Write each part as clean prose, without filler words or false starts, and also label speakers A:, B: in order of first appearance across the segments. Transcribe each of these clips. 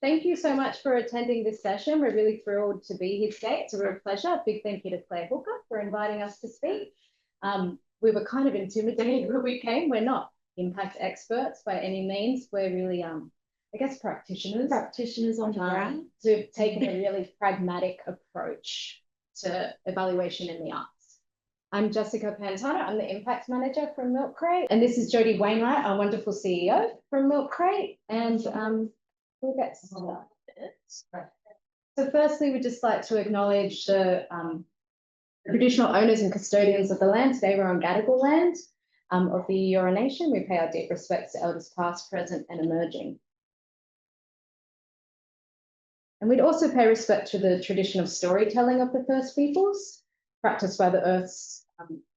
A: Thank you so much for attending this session. We're really thrilled to be here today. It's a real pleasure. Big thank you to Claire Hooker for inviting us to speak. We were kind of intimidated when we came. We're not impact experts by any means. We're really, I guess, practitioners.
B: Practitioners on the ground.
A: Who've taken a really pragmatic approach to evaluation in the arts. I'm Jessica Pantano. I'm the Impact Manager from Milk Crate. And this is Jodie Wainwright, our wonderful CEO from Milk Crate. And we'll get started. So firstly, we'd just like to acknowledge the traditional owners and custodians of the land. Today we're on Gadigal land of the Eora Nation. We pay our deep respects to elders past, present and emerging. And we'd also pay respect to the tradition of storytelling of the First Peoples, practiced by the Earth's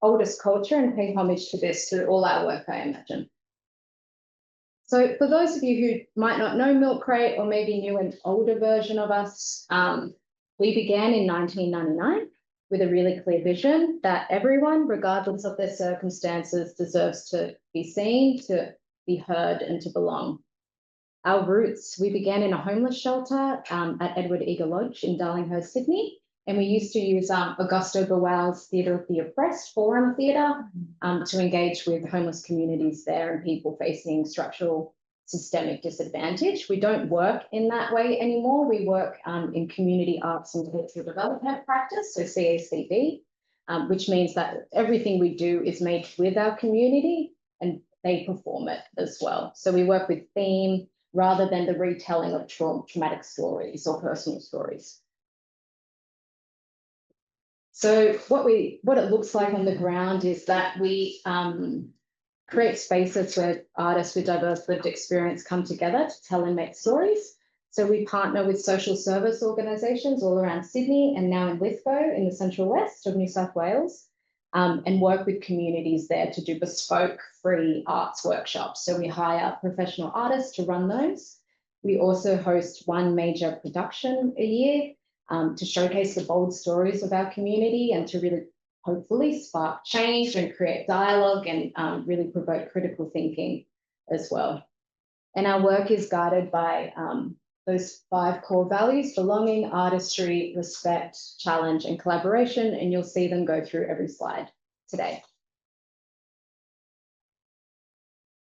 A: oldest culture, and pay homage to this through all our work, I imagine. So for those of you who might not know Milk Crate or maybe knew an older version of us, we began in 1999 with a really clear vision that everyone, regardless of their circumstances, deserves to be seen, to be heard and to belong. Our roots, we began in a homeless shelter at Edward Eager Lodge in Darlinghurst, Sydney. And we used to use Augusto Boal's Theatre of the Oppressed, Forum Theatre, to engage with homeless communities there and people facing structural systemic disadvantage. We don't work in that way anymore. We work in community arts and cultural development practice, so CACD, which means that everything we do is made with our community and they perform it as well. So we work with theme rather than the retelling of traumatic stories or personal stories. So what it looks like on the ground is that we create spaces where artists with diverse lived experience come together to tell and make stories. So we partner with social service organisations all around Sydney and now in Lithgow in the central west of New South Wales, and work with communities there to do bespoke free arts workshops. So we hire professional artists to run those. We also host one major production a year to showcase the bold stories of our community and to really hopefully spark change and create dialogue and really provoke critical thinking as well. And our work is guided by those 5 core values: belonging, artistry, respect, challenge, and collaboration. And you'll see them go through every slide today.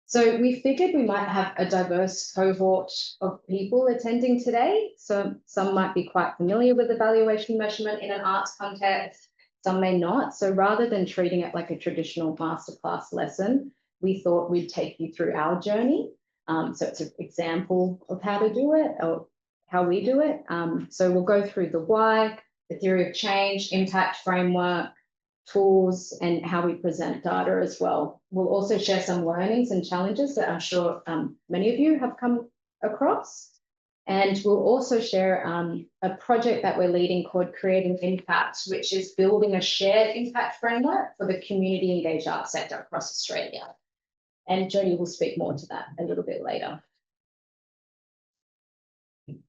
A: So we figured we might have a diverse cohort of people attending today. So some might be quite familiar with evaluation measurement in an arts context, some may not. So rather than treating it like a traditional masterclass lesson, we thought we'd take you through our journey. So it's an example of how to do it or how we do it. So we'll go through the why, the theory of change, impact framework, tools, and how we present data as well. We'll also share some learnings and challenges that I'm sure many of you have come across. And we'll also share a project that we're leading called Creating Impact, which is building a shared impact framework for the community engaged arts sector across Australia. And Jodie will speak more to that a little bit later.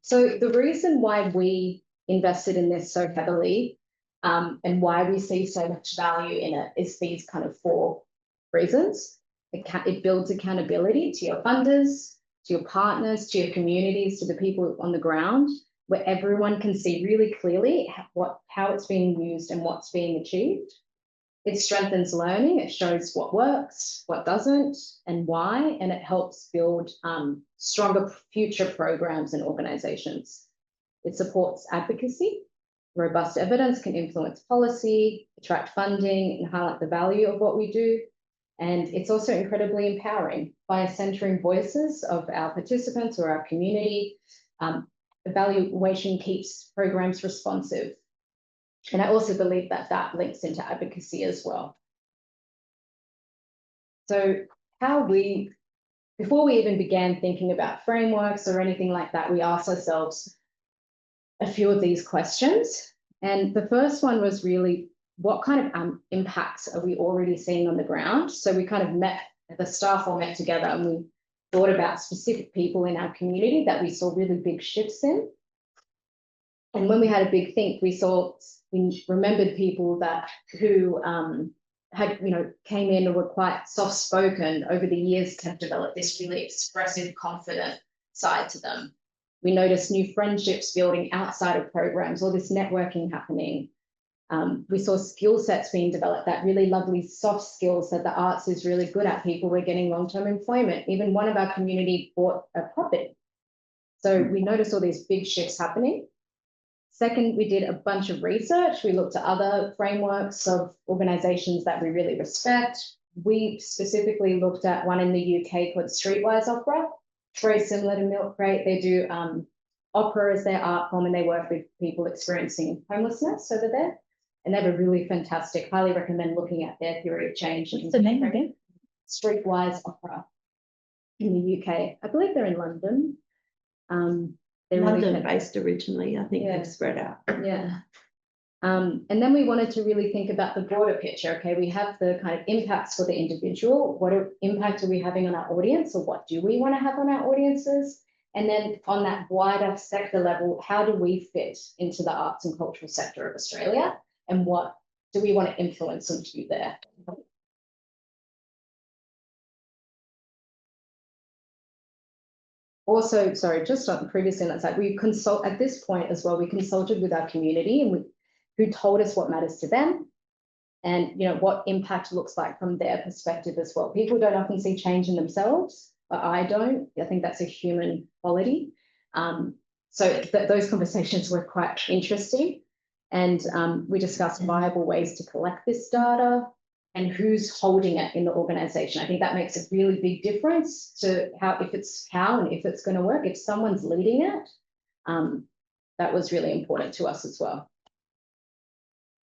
A: So the reason why we invested in this so heavily and why we see so much value in it is these kind of 4 reasons. It builds accountability to your funders, to your partners, to your communities, to the people on the ground, where everyone can see really clearly how it's being used and what's being achieved. It strengthens learning. It shows what works, what doesn't, and why, and it helps build stronger future programs and organisations. It supports advocacy. Robust evidence can influence policy, attract funding, and highlight the value of what we do. And it's also incredibly empowering by centering voices of our participants or our community. Evaluation keeps programs responsive. And I also believe that that links into advocacy as well. So before we even began thinking about frameworks or anything like that, we asked ourselves a few of these questions. And the first one was really, what kind of impacts are we already seeing on the ground? So we kind of the staff all met together and we thought about specific people in our community that we saw really big shifts in. And when we had a big think, we remembered people who came in and were quite soft-spoken over the years to have developed this really expressive, confident side to them. We noticed new friendships building outside of programs, all this networking happening. We saw skill sets being developed, that really lovely soft skills that the arts is really good at. People were getting long-term employment. Even one of our community bought a property. So we noticed all these big shifts happening. Second, we did a bunch of research. We looked at other frameworks of organisations that we really respect. We specifically looked at one in the UK called Streetwise Opera. It's very similar to Milk Crate. They do opera as their art form, and they work with people experiencing homelessness over there. And they have a really fantastic, highly recommend looking at their theory of change.
B: What's the name again?
A: Streetwise Opera in the UK. I believe they're in London. They're
B: London-based originally, I think they've spread out.
A: Yeah. And then we wanted to really think about the broader picture. Okay, we have the kind of impacts for the individual. What impact are we having on our audience, or what do we want to have on our audiences? And then on that wider sector level, how do we fit into the arts and cultural sector of Australia? And what do we want to influence and do there? Also, sorry, just on previously on that side, we consult at this point as well, we consulted with our community and who told us what matters to them and what impact looks like from their perspective as well. People don't often see change in themselves, but I don't. I think that's a human quality. So those conversations were quite interesting. And we discussed viable ways to collect this data and who's holding it in the organisation. I think that makes a really big difference to if it's going to work. If someone's leading it, that was really important to us as well.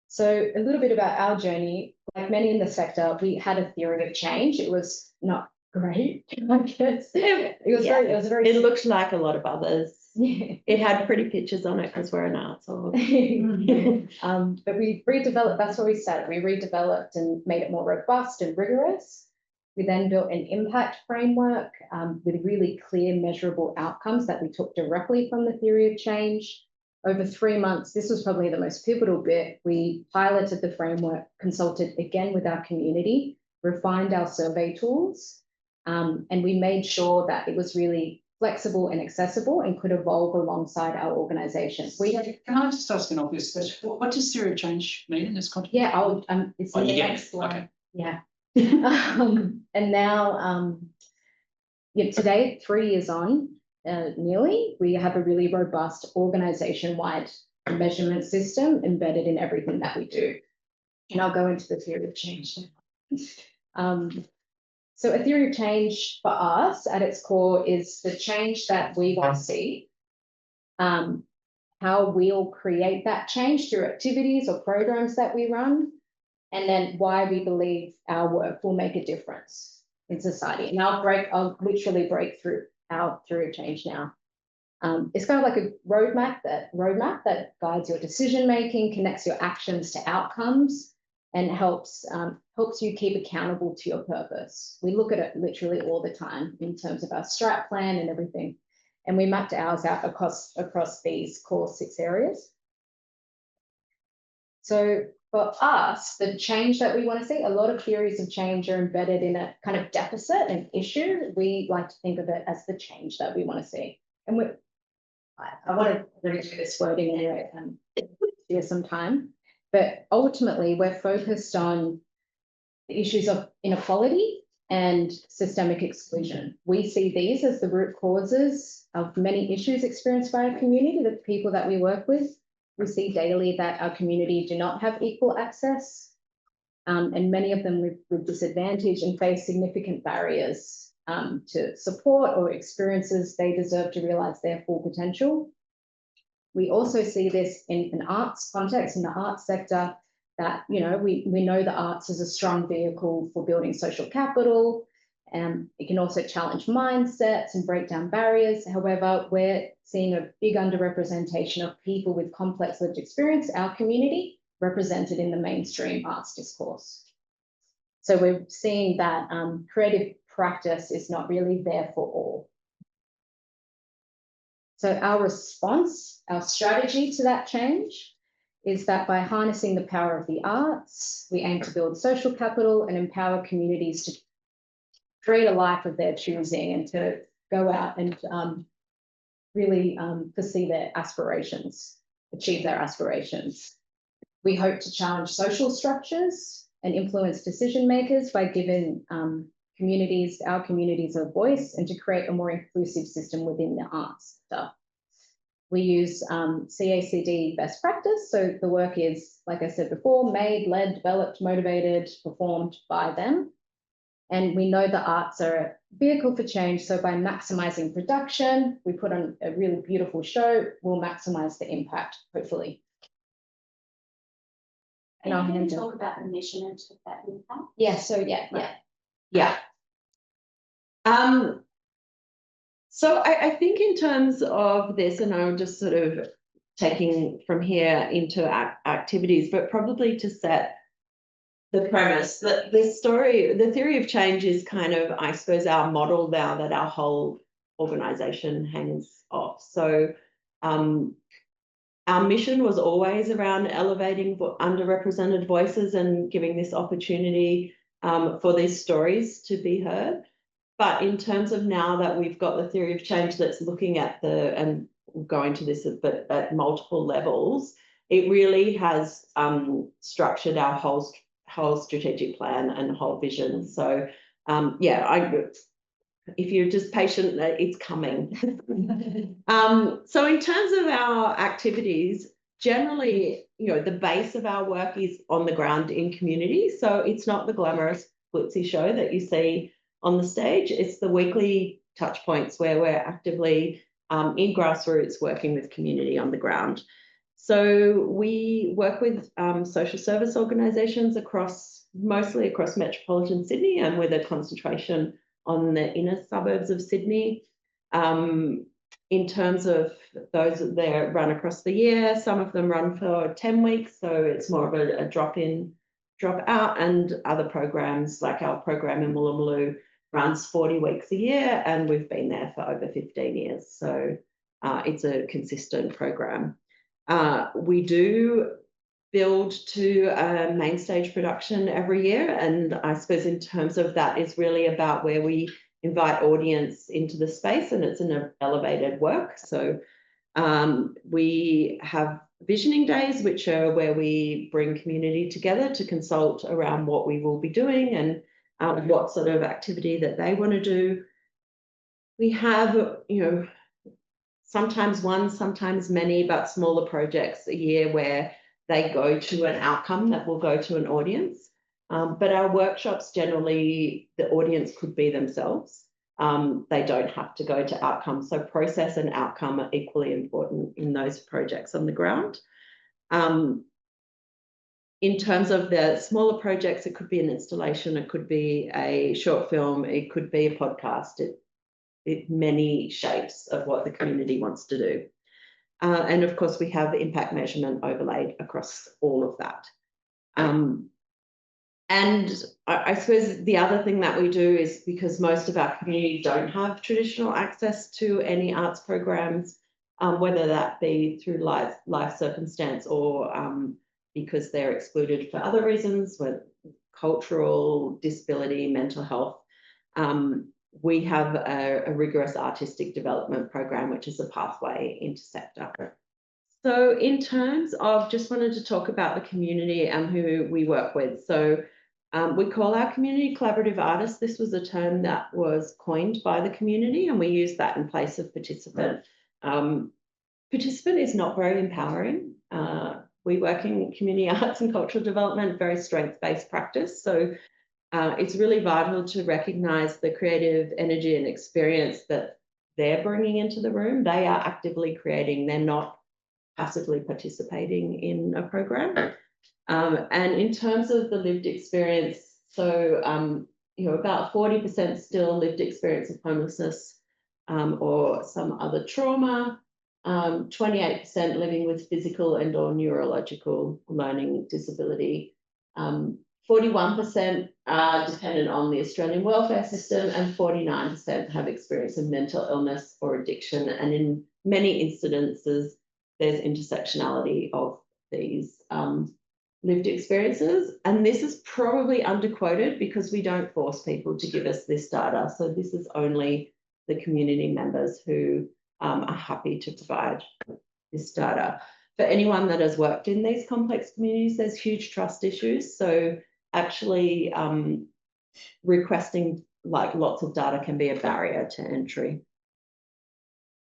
A: So a little bit about our journey. Like many in the sector, we had a theory of change. It was not great, I guess. It
B: looked like a lot of others. Yeah. It had pretty pictures on it because we're an arts org.
A: But we redeveloped, that's what we said. We redeveloped and made it more robust and rigorous. We then built an impact framework with really clear measurable outcomes that we took directly from the theory of change. Over 3 months, this was probably the most pivotal bit. We piloted the framework, consulted again with our community, refined our survey tools, and we made sure that it was really flexible and accessible and could evolve alongside our organisation.
C: Can I just ask an obvious question? What does theory of change mean in this context?
A: Yeah, it's in the next slide. Okay. Yeah. And now, today, 3 years on, nearly, we have a really robust organisation-wide measurement system embedded in everything that we do. And I'll go into the theory of change now. So a theory of change for us at its core is the change that we want to see, how we'll create that change through activities or programs that we run, and then why we believe our work will make a difference in society. And I'll literally break through our theory of change now. It's kind of like a roadmap that guides your decision making, connects your actions to outcomes, and helps you keep accountable to your purpose. We look at it literally all the time in terms of our strat plan and everything. And we mapped ours out across these core 6 areas. So for us, the change that we want to see, a lot of theories of change are embedded in a kind of deficit and issue. We like to think of it as the change that we want to see. And I want to read through this wording anyway, give some time. But ultimately, we're focused on the issues of inequality and systemic exclusion. We see these as the root causes of many issues experienced by our community, the people that we work with. We see daily that our community do not have equal access, and many of them live with disadvantage and face significant barriers to support or experiences they deserve to realise their full potential. We also see this in an arts context, in the arts sector, that we know the arts is a strong vehicle for building social capital, and it can also challenge mindsets and break down barriers. However, we're seeing a big underrepresentation of people with complex lived experience, our community, represented in the mainstream arts discourse. So we're seeing that creative practice is not really there for all. So our response, our strategy to that change is that by harnessing the power of the arts, we aim to build social capital and empower communities to create a life of their choosing and to go out and really foresee their aspirations, achieve their aspirations. We hope to challenge social structures and influence decision makers by giving our communities a voice, and to create a more inclusive system within the arts sector. We use CACD best practice. So the work is, like I said before, made, led, developed, motivated, performed by them. And we know the arts are a vehicle for change. So by maximizing production, we put on a really beautiful show, we'll maximize the impact, hopefully.
D: And I'll hand talk about the mission and that impact.
A: Yeah, so yeah.
B: So I think in terms of this, and I'm just sort of taking from here into activities, but probably to set the premise that the theory of change is kind of, I suppose, our model now that our whole organisation hangs off. So our mission was always around elevating underrepresented voices and giving this opportunity for these stories to be heard. But in terms of now that we've got the theory of change that's looking at and we'll go into this, but at multiple levels, it really has structured our whole strategic plan and whole vision. So if you're just patient, it's coming. So in terms of our activities, generally, the base of our work is on the ground in community. So it's not the glamorous glitzy show that you see on the stage. It's the weekly touch points where we're actively in grassroots working with community on the ground. So we work with social service organisations mostly across metropolitan Sydney, and with a concentration on the inner suburbs of Sydney. In terms of those, they run across the year. Some of them run for 10 weeks, so it's more of a drop in, drop out, and other programs like our program in Woolloomooloo runs 40 weeks a year, and we've been there for over 15 years. So it's a consistent program. We do build to a main stage production every year, and I suppose in terms of that is really about where we invite audience into the space, and it's an elevated work. So we have visioning days, which are where we bring community together to consult around what we will be doing and what sort of activity that they want to do. We have, sometimes one, sometimes many, but smaller projects a year where they go to an outcome that will go to an audience. But our workshops, generally, the audience could be themselves. They don't have to go to outcomes. So process and outcome are equally important in those projects on the ground. In terms of the smaller projects, it could be an installation, it could be a short film, it could be a podcast. It many shapes of what the community wants to do. And of course, we have impact measurement overlaid across all of that. And I suppose the other thing that we do is, because most of our community don't have traditional access to any arts programs, whether that be through life circumstance or because they're excluded for other reasons, with cultural, disability, mental health, we have a rigorous artistic development program, which is a pathway into sector. So in terms of, just wanted to talk about the community and who we work with. So we call our community collaborative artists. This was a term that was coined by the community, and we use that in place of participant. Participant is not very empowering. We work in community arts and cultural development, very strength-based practice. So it's really vital to recognise the creative energy and experience that they're bringing into the room. They are actively creating, they're not passively participating in a program. And in terms of the lived experience, so about 40% still lived experience of homelessness or some other trauma, 28% living with physical and or neurological learning disability, 41% are dependent on the Australian welfare system, and 49% have experience of mental illness or addiction. And in many incidences, there's intersectionality of these lived experiences. And this is probably underquoted because we don't force people to give us this data. So this is only the community members who are happy to provide this data. For anyone that has worked in these complex communities, there's huge trust issues. So actually requesting like lots of data can be a barrier to entry.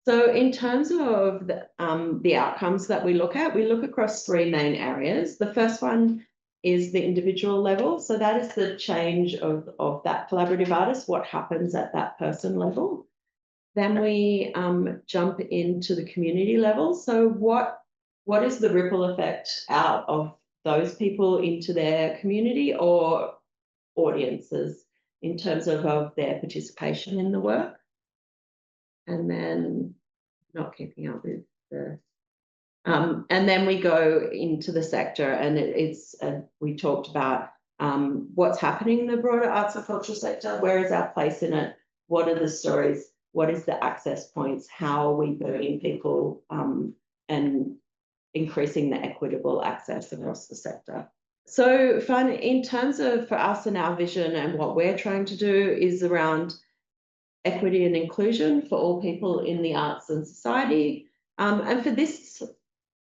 B: So in terms of the outcomes that we look across three main areas. The first one is the individual level. So that is the change of that collaborative artist, what happens at that person level. Then we jump into the community level. So what is the ripple effect out of those people into their community or audiences in terms of their participation in the work? And then not keeping up with the and then we go into the sector, and we talked about what's happening in the broader arts and cultural sector, where is our place in it, what are the stories, what is the access points, how are we bringing people and increasing the equitable access across the sector. So in terms of for us and our vision and what we're trying to do is around equity and inclusion for all people in the arts and society. And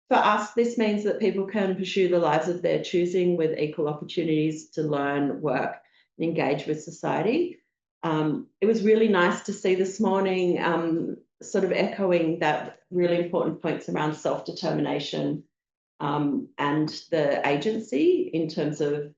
B: for us, this means that people can pursue the lives of their choosing with equal opportunities to learn, work, and engage with society. It was really nice to see this morning sort of echoing that really important points around self-determination and the agency in terms of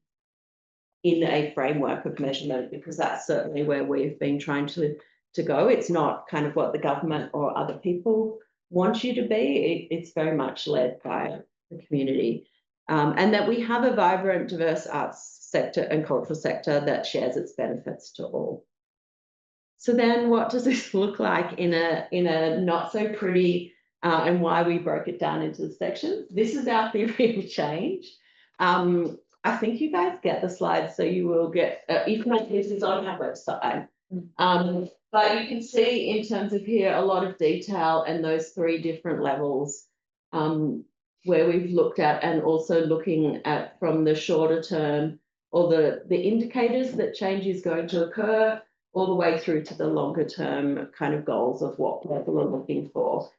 B: in a framework of measurement, because that's certainly where we've been trying to go. It's not kind of what the government or other people want you to be. It's very much led by the community. And that we have a vibrant, diverse arts sector and cultural sector that shares its benefits to all. So then what does this look like in a not so pretty and why we broke it down into the sections? This is our theory of change. I think you guys get the slides, so you will get, if not, this is on our website. But you can see in terms of here a lot of detail and those three different levels where we've looked at, and also looking at from the shorter term or the indicators that change is going to occur all the way through to the longer term kind of goals of what people are looking for.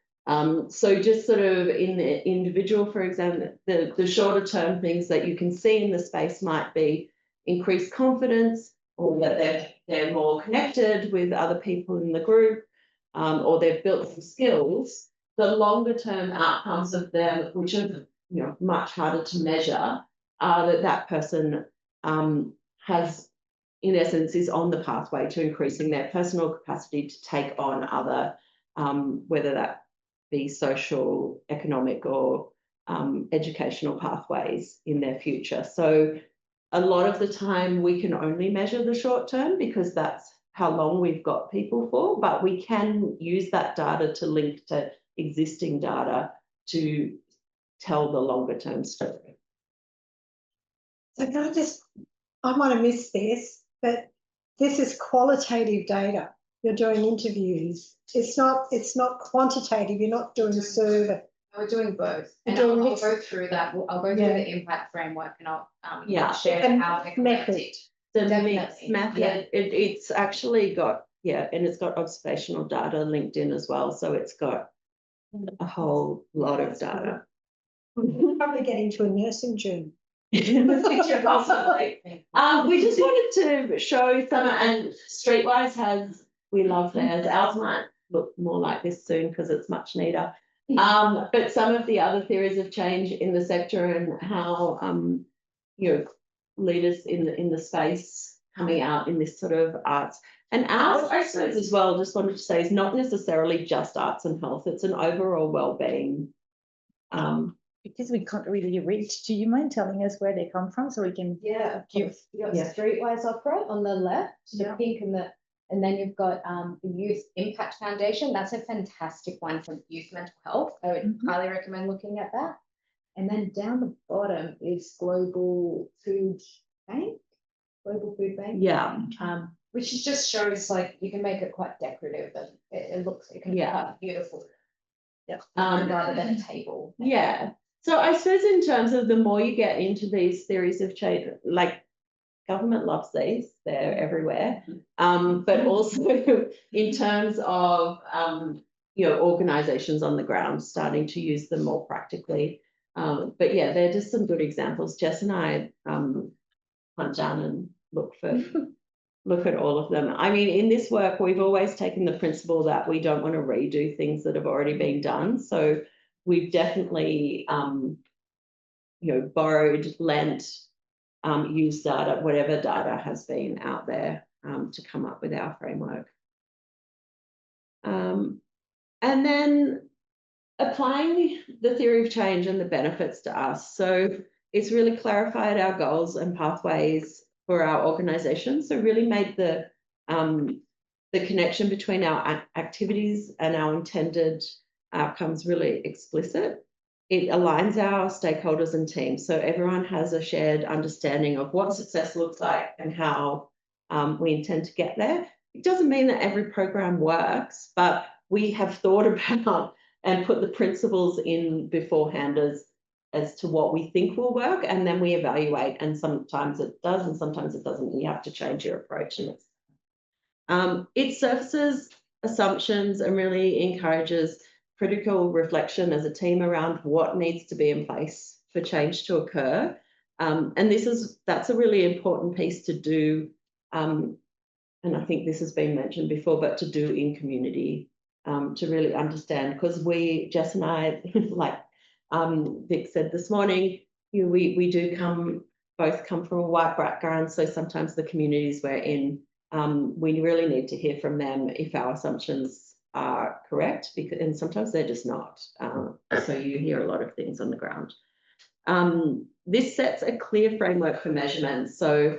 B: So just sort of in the individual, for example, the shorter term things that you can see in the space might be increased confidence, or that they're more connected with other people in the group, or they've built some skills. The longer term outcomes of them, which are much harder to measure, are that person has, in essence, is on the pathway to increasing their personal capacity to take on other, whether that be social, economic, or educational pathways in their future. So a lot of the time we can only measure the short term because that's how long we've got people for, but we can use that data to link to existing data to tell the longer term story.
E: So I might have missed this, but this is qualitative data. You're doing interviews. It's not quantitative. You're not doing a survey.
A: We're doing both, and
E: You're
A: I'll
E: doing
A: go through that. I'll go through the impact framework, and I'll share
E: And
A: how we
E: method.
A: it.
B: The
A: Definitely.
B: mixed method,
A: Yeah.
B: it's actually got, and it's got observational data linked in as well. So it's got a whole lot of data.
E: Probably get into a nursing journal.
B: Possibly. We just wanted to show some, and Streetwise we love theirs. Ours might look more like this soon because it's much neater. But some of the other theories of change in the sector and how leaders in the space coming out in this sort of arts. And ours, I suppose, as well, just wanted to say, is not necessarily just arts and health. It's an overall wellbeing.
F: Because we can't really read, do you mind telling us where they come from so we can
A: You've got Streetwise Opera on the left, the pink, and then you've got the Youth Impact Foundation. That's a fantastic one for youth mental health. I would highly recommend looking at that. And then down the bottom is Global Food Bank.
B: Yeah.
A: Which just shows like you can make it quite decorative, and it can be quite beautiful.
E: Yeah.
A: Rather than a table.
B: Yeah. So I suppose in terms of the more you get into these theories of change, like government loves these, they're everywhere. But also in terms of organisations on the ground starting to use them more practically. But yeah, they're just some good examples. Jess and I went down and look at all of them. I mean, in this work, we've always taken the principle that we don't want to redo things that have already been done. So we've definitely, borrowed, lent, used data, whatever data has been out there to come up with our framework. And then applying the theory of change and the benefits to us. So it's really clarified our goals and pathways for our organisation. So really made the connection between our activities and our intended outcomes really explicit. It aligns our stakeholders and teams. So everyone has a shared understanding of what success looks like and how we intend to get there. It doesn't mean that every program works, but we have thought about and put the principles in beforehand as to what we think will work, and then we evaluate, and sometimes it does and sometimes it doesn't. You have to change your approach. And it surfaces assumptions and really encourages critical reflection as a team around what needs to be in place for change to occur. And that's a really important piece to do, and I think this has been mentioned before, but to do in community, to really understand, because Jess and I, like Vic said this morning, we do both come from a white background, so sometimes the communities we're in, we really need to hear from them if our assumptions are correct, and sometimes they're just not. So you hear a lot of things on the ground. This sets a clear framework for measurement. So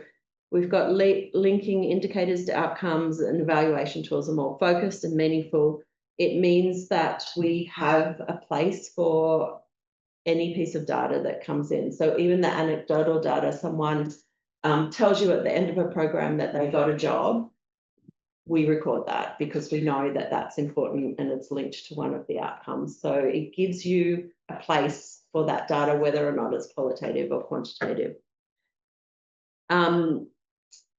B: we've got linking indicators to outcomes, and evaluation tools are more focused and meaningful. It means that we have a place for any piece of data that comes in. So even the anecdotal data, someone tells you at the end of a program that they got a job, we record that because we know that that's important and it's linked to one of the outcomes. So it gives you a place for that data, whether or not it's qualitative or quantitative.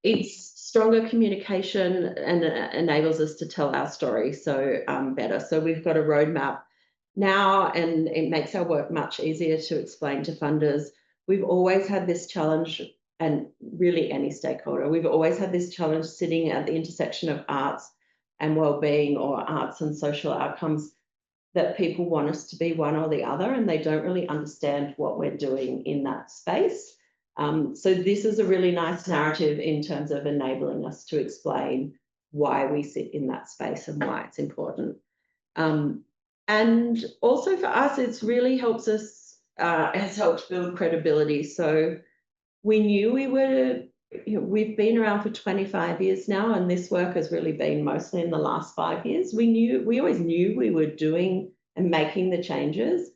B: It's stronger communication and enables us to tell our story better. So we've got a roadmap now, and it makes our work much easier to explain to funders. We've always had this challenge, and really any stakeholder, we've always had this challenge sitting at the intersection of arts and wellbeing, or arts and social outcomes, that people want us to be one or the other, and they don't really understand what we're doing in that space. So this is a really nice narrative in terms of enabling us to explain why we sit in that space and why it's important. And also for us, it's really helps us, has helped build credibility. So we knew we've been around for 25 years now, and this work has really been mostly in the last 5 years. We always knew we were doing and making the changes,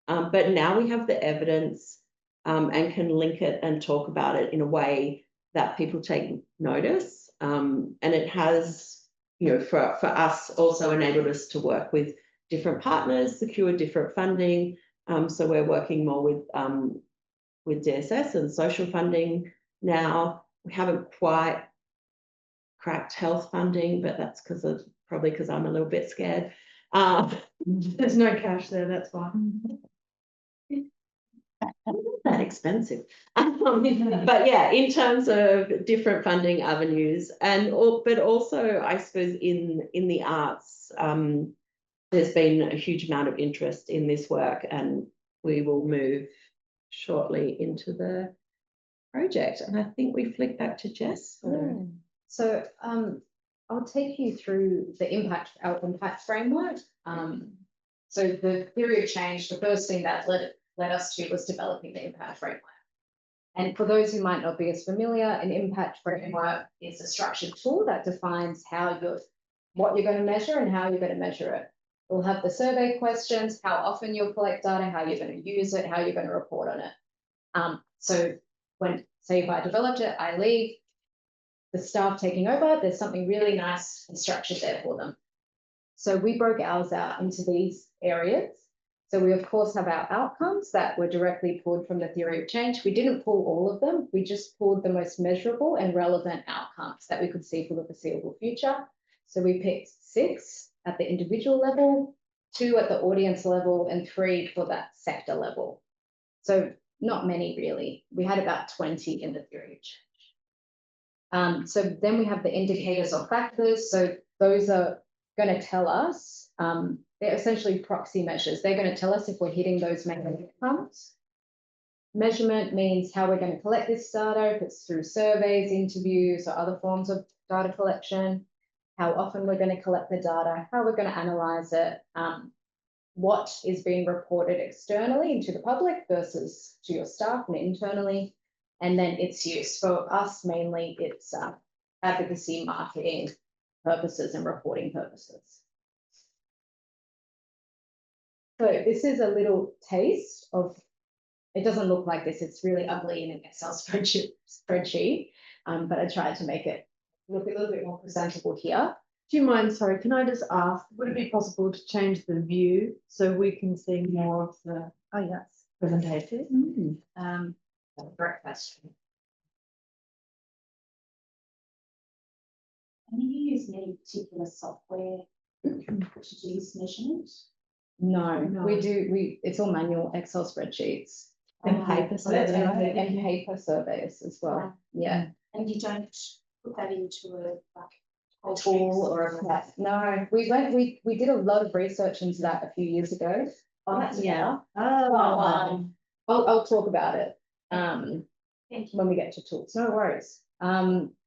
B: but now we have the evidence and can link it and talk about it in a way that people take notice. And it has, for us also enabled us to work with different partners, secure different funding. So we're working more with DSS and social funding now. We haven't quite cracked health funding, but that's probably because I'm a little bit scared.
F: There's no cash there, that's why.
B: Not that expensive. But yeah, in terms of different funding avenues, but also I suppose in the arts, there's been a huge amount of interest in this work, and we will move shortly into the project. And I think we flick back to Jess.
A: So I'll take you through our impact framework. So the theory of change, the first thing that led us to was developing the impact framework. And for those who might not be as familiar, an impact framework is a structured tool that defines what you're going to measure and how you're going to measure it. We'll have the survey questions, how often you'll collect data, how you're going to use it, how you're going to report on it. So say if I developed it, I leave, the staff taking over, there's something really nice and structured there for them. So we broke ours out into these areas. So we of course have our outcomes that were directly pulled from the theory of change. We didn't pull all of them. We just pulled the most measurable and relevant outcomes that we could see for the foreseeable future. So we picked 6. at the individual level, 2 at the audience level, and 3 for that sector level. So not many really. We had about 20 in the theory of change. So then we have the indicators or factors. So those are going to tell us, they're essentially proxy measures. They're going to tell us if we're hitting those main outcomes. Measurement means how we're going to collect this data, if it's through surveys, interviews, or other forms of data collection, how often we're going to collect the data, how we're going to analyze it, what is being reported externally to the public versus to your staff and internally, and then its use. For us, mainly, it's advocacy, marketing purposes and reporting purposes. So this is a little taste of, it doesn't look like this, it's really ugly in an Excel spreadsheet, but I tried to make it look a little bit more presentable here.
B: Do you mind, sorry, can I just ask, would it be possible to change the view so we can see more of the presentation?
A: Great question.
D: And do you use any particular software to do this measurement?
A: No,
B: No.
A: it's all manual Excel spreadsheets.
B: And paper
A: And
B: surveys.
A: paper surveys as well. Yeah.
D: And you don't put that into a
A: Tool or a test. No, we did a lot of research into that a few years ago. Oh, that's
B: Yeah.
A: Oh, I'll talk about it
D: Thank you.
A: when we get to tools. No worries.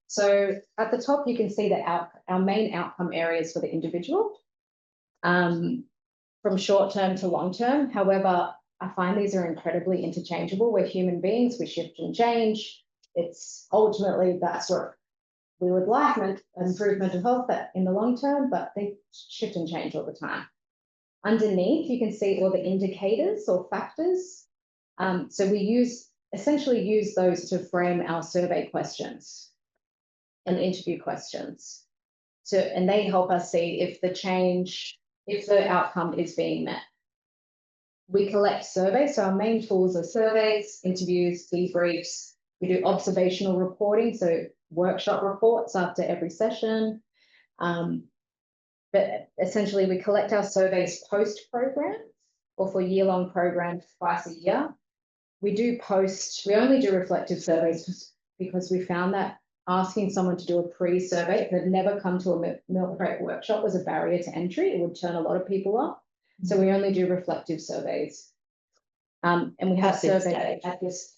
A: So at the top, you can see that our main outcome areas for the individual, from short term to long term. However, I find these are incredibly interchangeable. We're human beings, we shift and change. It's ultimately that's what we would like, improve mental health in the long term, but they shift and change all the time. Underneath, you can see all the indicators or factors. So we essentially use those to frame our survey questions and interview questions. And they help us see if the outcome is being met. We collect surveys, so our main tools are surveys, interviews, debriefs. We do observational reporting, so workshop reports after every session. But essentially, we collect our surveys post-program or for year-long programs twice a year. We only do reflective surveys because we found that asking someone to do a pre-survey that had never come to a milk crate workshop was a barrier to entry. It would turn a lot of people off. So we only do reflective surveys. And we have surveys at this.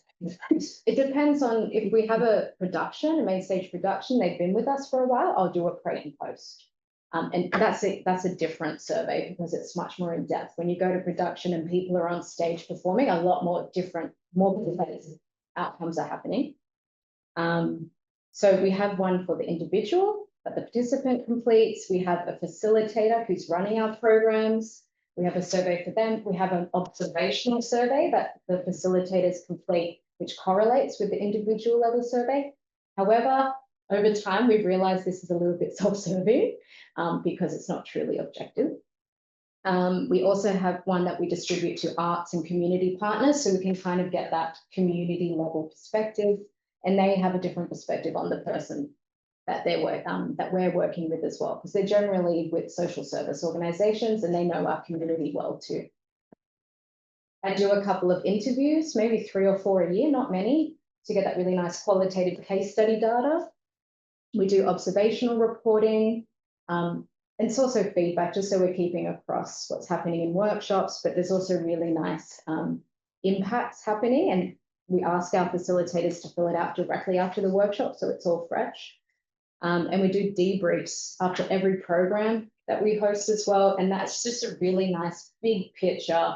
A: It depends on if we have a main stage production, they've been with us for a while, I'll do a pre and post. And that's a different survey because it's much more in depth. When you go to production and people are on stage performing, a lot more complicated outcomes are happening. So we have one for the individual that the participant completes. We have a facilitator who's running our programs. We have a survey for them. We have an observational survey that the facilitators complete, which correlates with the individual level survey. However, over time, we've realized this is a little bit self-serving because it's not truly objective. We also have one that we distribute to arts and community partners, so we can kind of get that community level perspective, and they have a different perspective on the person that we're working with as well, because they're generally with social service organisations and they know our community well too. I do a couple of interviews, maybe 3 or 4 a year, not many, to get that really nice qualitative case study data. We do observational reporting. It's also feedback, just so we're keeping across what's happening in workshops, but there's also really nice impacts happening, and we ask our facilitators to fill it out directly after the workshop, so it's all fresh. And we do debriefs after every program that we host as well, and that's just a really nice big picture,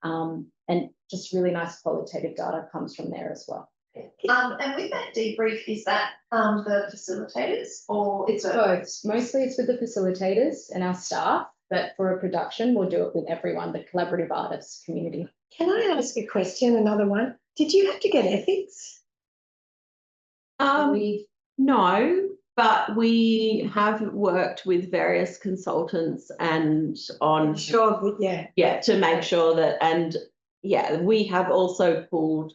A: and just really nice qualitative data comes from there as well.
G: And with that debrief, is that the facilitators or
A: It's both. Mostly it's with the facilitators and our staff, but for a production, we'll do it with everyone, the collaborative artists community.
E: Can I ask a question, another one? Did you have to get ethics?
B: No, but we have worked with various consultants and on
E: Sure, yeah.
B: to make sure that, and yeah, we have also pulled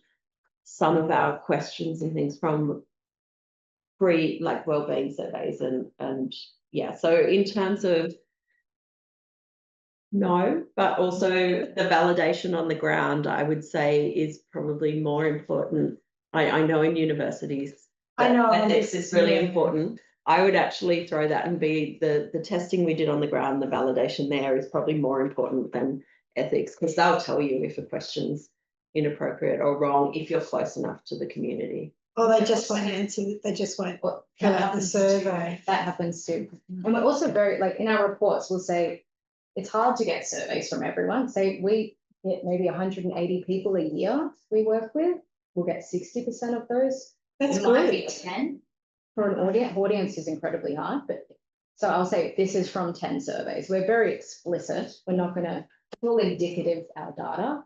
B: some of our questions and things from wellbeing surveys and yeah. So in terms of No, but also the validation on the ground, I would say, is probably more important. I know in universities,
E: I know,
B: ethics is really
E: yeah.
B: important. I would actually throw that and be the testing we did on the ground, the validation there is probably more important than ethics, because they'll tell you if a question's inappropriate or wrong if you're close enough to the community.
E: Or they just won't answer, they just won't
A: Well,
E: fill
A: that
E: out the
A: happens
E: survey.
A: That happens too. And we're also very, like, in our reports, we'll say, it's hard to get surveys from everyone. Say we get maybe 180 people a year we work with. We'll get 60% of those.
E: That's
A: It might be
E: good.
A: 10 for an audience. Audience is incredibly hard, but so I'll say this is from 10 surveys. We're very explicit. We're not going to, it's all indicative our data.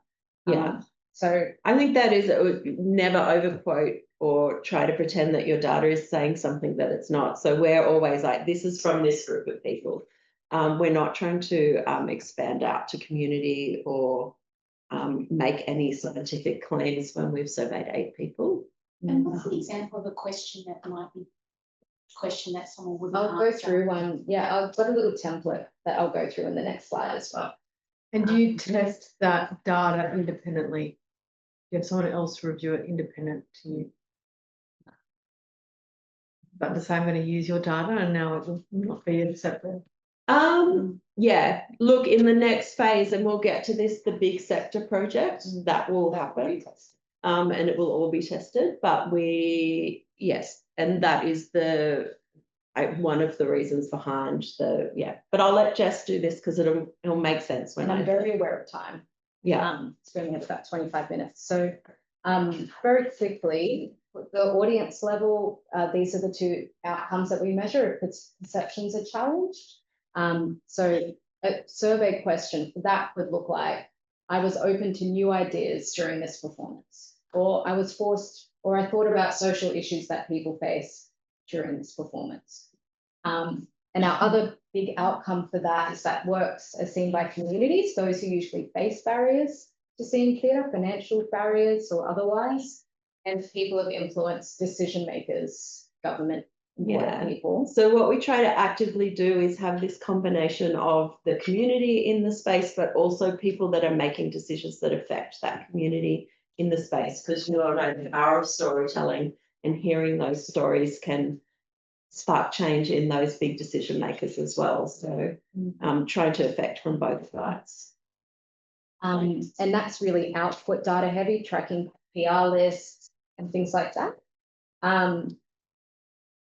B: Yeah.
A: So
B: I think that is, never overquote or try to pretend that your data is saying something that it's not. So we're always like, this is from this group of people. We're not trying to expand out to community or make any scientific claims when we've surveyed 8 people.
D: And what's the example of a question that might be a question that someone wouldn't
A: I'll go
D: answer?
A: through one. Yeah, I've got a little template that I'll go through in the next slide as well.
H: And do you test that data independently? Do you have someone else review it independent to you? But to say I'm going to use your data and now it will not be a separate.
B: Yeah, look, in the next phase, and we'll get to this, the big sector project, that will happen. And it will all be tested, but yes, and that is one of the reasons behind but I'll let Jess do this because it'll make sense when
A: And I'm very aware of time.
B: Yeah.
A: So we have about 25 minutes. So very quickly, the audience level, these are the 2 outcomes that we measure if its perceptions are challenged. So a survey question for that would look like, I was open to new ideas during this performance, or I was forced, or I thought about social issues that people face during this performance. And our other big outcome for that is that works are seen by communities, those who usually face barriers to seeing theatre, financial barriers or otherwise, and people of influence, decision makers, government, people.
B: So what we try to actively do is have this combination of the community in the space, but also people that are making decisions that affect that community in the space, because you all know the power of storytelling and hearing those stories can spark change in those big decision makers as well. So trying to affect from both sides.
A: And that's really output data heavy, tracking PR lists and things like that.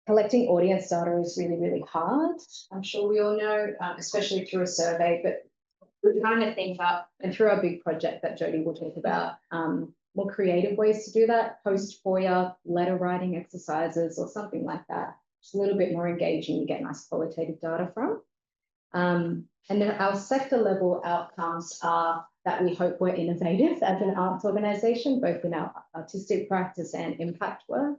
A: Collecting audience data is really, really hard. I'm sure we all know, especially through a survey, but we're trying to think up, and through our big project that Jodie will talk about, more creative ways to do that, post FOIA, letter writing exercises or something like that. It's a little bit more engaging to get nice qualitative data from. And then our sector level outcomes are that we hope we're innovative as an arts organisation, both in our artistic practice and impact work,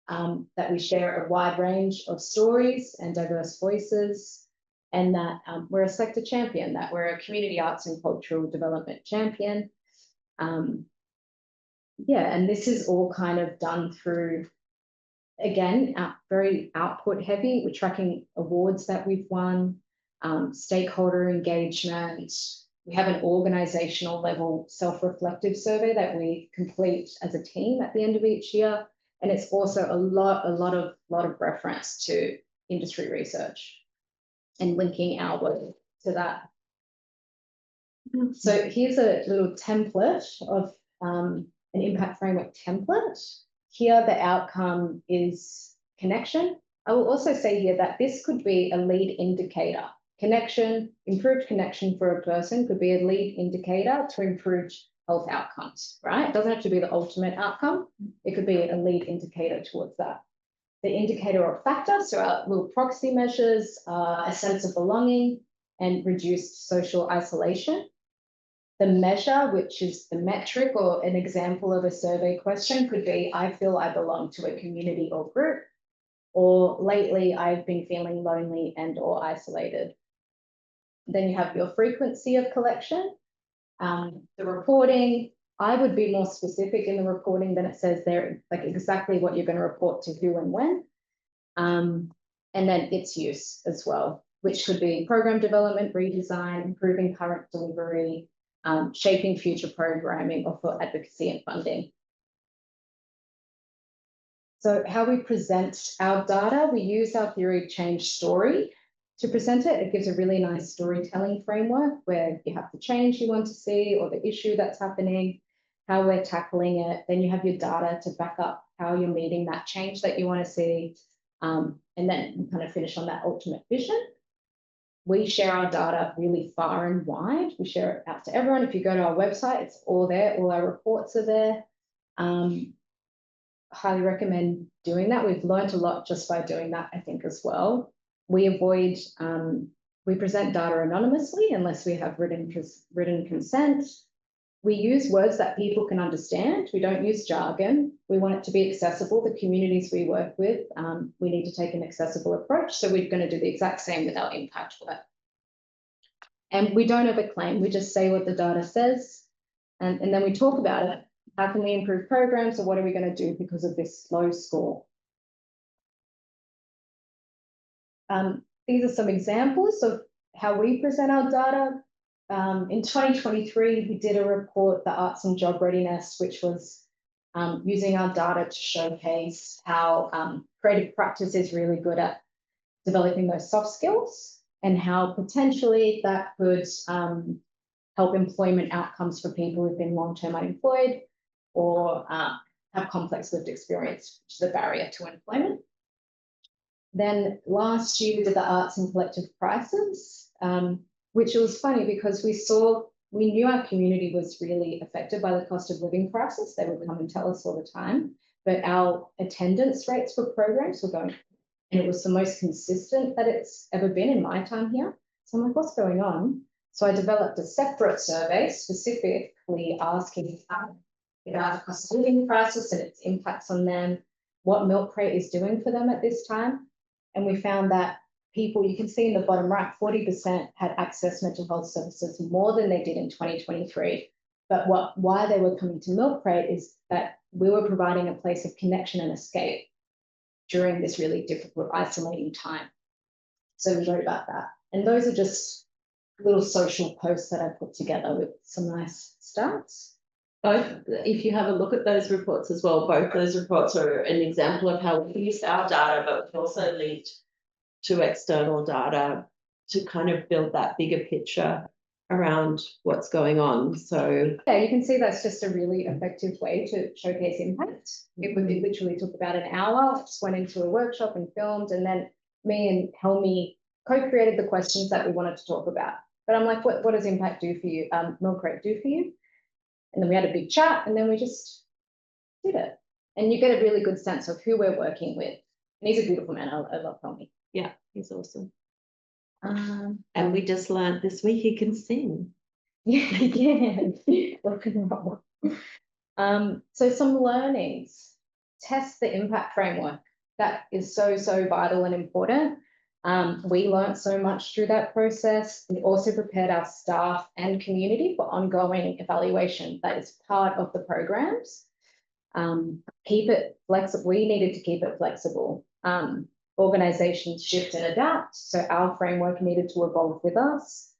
A: that we share a wide range of stories and diverse voices, and that we're a sector champion, that we're a community arts and cultural development champion. And this is all kind of done through, again, very output heavy. We're tracking awards that we've won, stakeholder engagement. We have an organizational level self-reflective survey that we complete as a team at the end of each year. And it's also a lot of reference to industry research and linking our work to that. So here's a little template of an impact framework template. Here, the outcome is connection. I will also say here that this could be a lead indicator. Connection, improved connection for a person could be a lead indicator to improved health outcomes, right? It doesn't have to be the ultimate outcome. It could be a lead indicator towards that. The indicator or factor, so our little proxy measures, a sense of belonging and reduced social isolation. The measure, which is the metric or an example of a survey question, could be, I feel I belong to a community or group, or lately I've been feeling lonely and or isolated. Then you have your frequency of collection, the reporting. I would be more specific in the reporting than it says there, like exactly what you're going to report to who and when. And then its use as well. which could be program development, redesign, improving current delivery, shaping future programming, or for advocacy and funding. So how we present our data, we use our theory of change story to present it. It gives a really nice storytelling framework where you have the change you want to see or the issue that's happening, how we're tackling it. Then you have your data to back up how you're meeting that change that you want to see. And then you kind of finish on that ultimate vision. We share our data really far and wide. We share it out to everyone. If you go to our website, it's all there. All our reports are there. Highly recommend doing that. We've learned a lot just by doing that, I think, as well. We avoid, we present data anonymously unless we have written consent. We use words that people can understand. We don't use jargon. We want it to be accessible. The communities we work with, we need to take an accessible approach. So we're going to do the exact same with our impact work. And we don't overclaim. We just say what the data says, and then we talk about it. How can we improve programs, or what are we going to do because of this low score? These are some examples of how we present our data. In 2023, we did a report, the Arts and Job Readiness, which was using our data to showcase how creative practice is really good at developing those soft skills and how potentially that could help employment outcomes for people who've been long-term unemployed or have complex lived experience, which is a barrier to employment. Then last year we did the Arts and Collective Crisis, which was funny because we knew our community was really affected by the cost of living crisis. They would come and tell us all the time, but our attendance rates for programs were going, and it was the most consistent that it's ever been in my time here. So I'm like, what's going on? So I developed a separate survey specifically asking about the cost of living crisis and its impacts on them, what Milk Crate is doing for them at this time. And we found that people, you can see in the bottom right, 40% had access mental health services more than they did in 2023. But why they were coming to Milk Crate is that we were providing a place of connection and escape during this really difficult, isolating time. So we wrote about that. And those are just little social posts that I put together with some nice stats.
B: Both, if you have a look at those reports as well, both those reports are an example of how we use our data, but we also linked to external data to kind of build that bigger picture around what's going on. So
A: yeah, you can see that's just a really effective way to showcase impact. It literally took about an hour. Just went into a workshop and filmed, and then me and Helmi co-created the questions that we wanted to talk about. But I'm like, what does impact do for you? Milk Crate do for you? And then we had a big chat, and then we just did it. And you get a really good sense of who we're working with. And he's a beautiful man. I love Helmi.
B: yeah, he's awesome. And we just learned this week he can sing.
A: Yeah, rock and roll. So some learnings. Test the impact framework. That is so vital and important. We learned so much through that process. We also prepared our staff and community for ongoing evaluation. That is part of the programs. Keep it flexible. We needed to keep it flexible. Organizations shift and adapt. So our framework needed to evolve with us.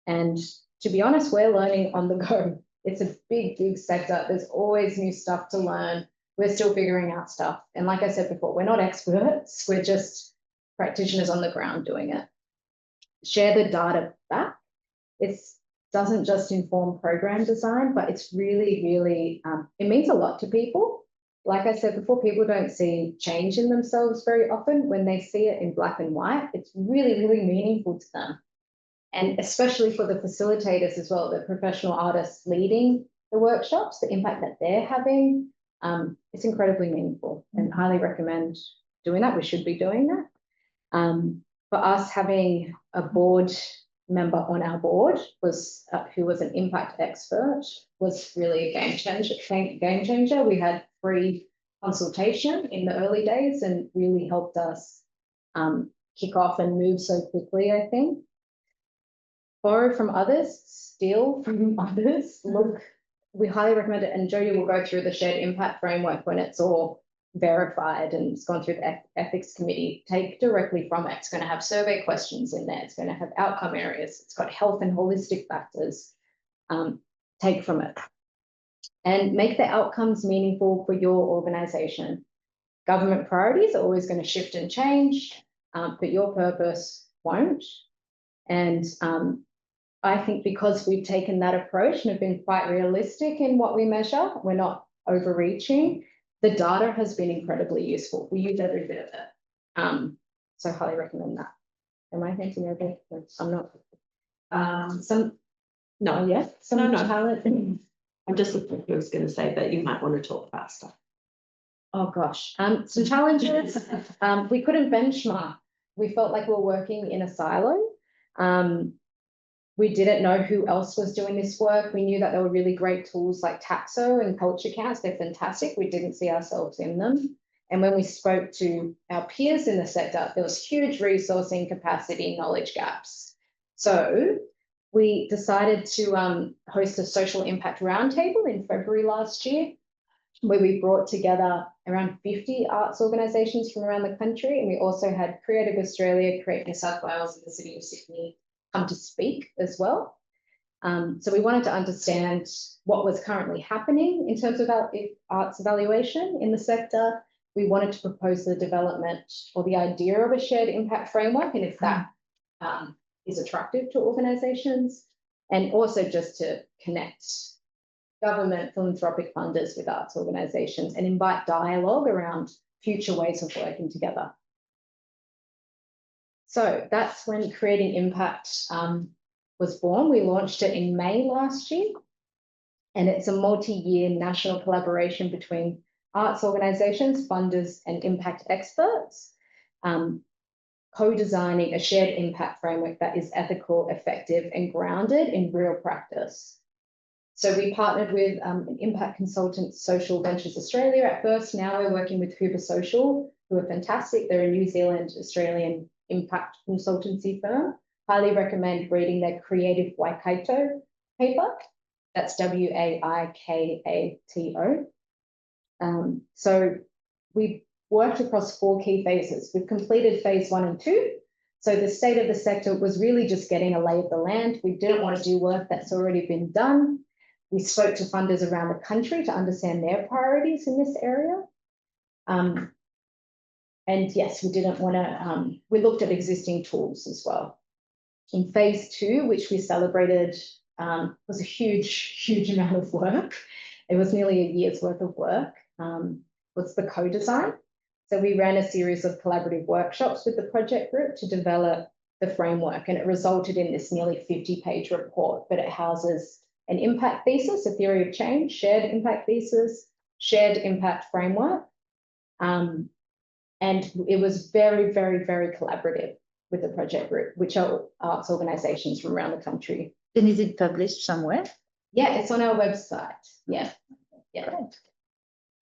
A: And to be honest, we're learning on the go. It's a big sector. There's always new stuff to learn. We're still figuring out stuff. And like I said before, we're not experts. We're just practitioners on the ground doing it. Share the data back. It doesn't just inform program design, but it's really, it means a lot to people. Like I said before, people don't see change in themselves very often. When they see it in black and white, it's really meaningful to them. And especially for the facilitators as well, the professional artists leading the workshops, the impact that they're having, it's incredibly meaningful, and highly recommend doing that. We should be doing that. For us, having a board member on our board was who was an impact expert was really a game changer. We had free consultation in the early days and really helped us kick off and move so quickly, I think. Borrow from others, steal from others. Look, we highly recommend it, and Jodie will go through the shared impact framework when it's all verified and it's gone through the ethics committee, take directly from it. It's going to have survey questions in there. It's going to have outcome areas. It's got health and holistic factors. Take from it and make the outcomes meaningful for your organization. Government priorities are always going to shift and change, but your purpose won't. And I think because we've taken that approach and have been quite realistic in what we measure, we're not overreaching. The data has been incredibly useful. We use every bit of it. So I highly recommend that. Am I hinting over? I'm not.
B: No,
A: Some
B: No.
A: talent.
B: I'm just looking, I was going to say that you might want to talk faster.
A: Oh gosh, some challenges. We couldn't benchmark. We felt like we were working in a silo. We didn't know who else was doing this work. We knew that there were really great tools like Taxo and Culture Counts. They're fantastic. We didn't see ourselves in them. And when we spoke to our peers in the sector, there was huge resourcing capacity, knowledge gaps. So we decided to host a social impact roundtable in February last year, where we brought together around 50 arts organisations from around the country. And we also had Creative Australia, Create New South Wales, and the City of Sydney come to speak as well. So we wanted to understand what was currently happening in terms of arts evaluation in the sector. We wanted to propose the development or the idea of a shared impact framework, and if that is attractive to organisations, and also just to connect government, philanthropic funders with arts organisations and invite dialogue around future ways of working together. So that's when Creating Impact was born. We launched it in May last year, and it's a multi-year national collaboration between arts organisations, funders, and impact experts, co-designing a shared impact framework that is ethical, effective, and grounded in real practice. So we partnered with an impact consultant, Social Ventures Australia at first. Now we're working with Hoover Social, who are fantastic. They're a New Zealand Australian impact consultancy firm. Highly recommend reading their Creative Waikato paper. That's Waikato. So we worked across 4 key phases. We've completed phase 1 and 2. So the state of the sector was really just getting a lay of the land. We didn't want to do work that's already been done. We spoke to funders around the country to understand their priorities in this area. And yes, we didn't want to, we looked at existing tools as well. In phase 2, which we celebrated, was a huge amount of work. It was nearly a year's worth of work, was the co-design. So we ran a series of collaborative workshops with the project group to develop the framework, and it resulted in this nearly 50-page report, but it houses an impact thesis, a theory of change, shared impact thesis, shared impact framework. And it was very collaborative with the project group, which are arts organisations from around the country.
F: And is it published somewhere?
A: Yeah, it's on our website. Yeah.